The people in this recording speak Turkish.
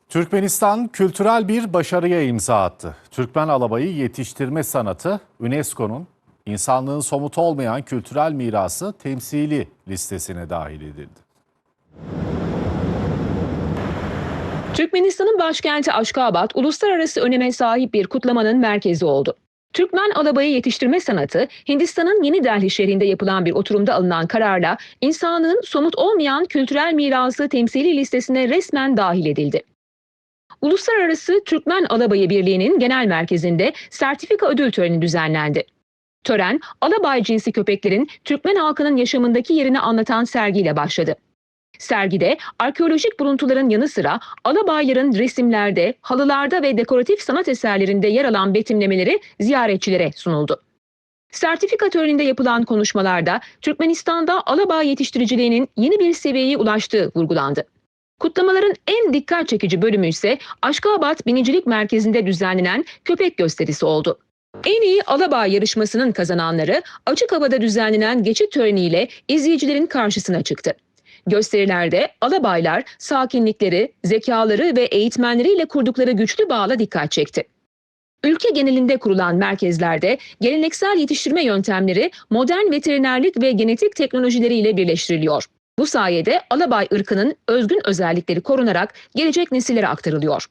Türkmenistan kültürel bir başarıya imza attı. Türkmen alabayı yetiştirme sanatı UNESCO'nun insanlığın somut olmayan kültürel mirası temsili listesine dahil edildi. Türkmenistan'ın başkenti Aşkabat, uluslararası öneme sahip bir kutlamanın merkezi oldu. Türkmen alabayı yetiştirme sanatı, Hindistan'ın Yeni Delhi şehrinde yapılan bir oturumda alınan kararla insanlığın somut olmayan kültürel mirası temsili listesine resmen dahil edildi. Uluslararası Türkmen Alabayı Birliği'nin genel merkezinde sertifika ödül töreni düzenlendi. Tören, alabay cinsi köpeklerin Türkmen halkının yaşamındaki yerini anlatan sergiyle başladı. Sergide arkeolojik buluntuların yanı sıra alabayların resimlerde, halılarda ve dekoratif sanat eserlerinde yer alan betimlemeleri ziyaretçilere sunuldu. Sertifika töreninde yapılan konuşmalarda Türkmenistan'da alabay yetiştiriciliğinin yeni bir seviyeye ulaştığı vurgulandı. Kutlamaların en dikkat çekici bölümü ise Aşkabat Binicilik Merkezi'nde düzenlenen köpek gösterisi oldu. En iyi alabay yarışmasının kazananları açık havada düzenlenen geçit töreniyle izleyicilerin karşısına çıktı. Gösterilerde alabaylar sakinlikleri, zekaları ve eğitmenleriyle kurdukları güçlü bağla dikkat çekti. Ülke genelinde kurulan merkezlerde geleneksel yetiştirme yöntemleri modern veterinerlik ve genetik teknolojileriyle birleştiriliyor. Bu sayede alabay ırkının özgün özellikleri korunarak gelecek nesillere aktarılıyor.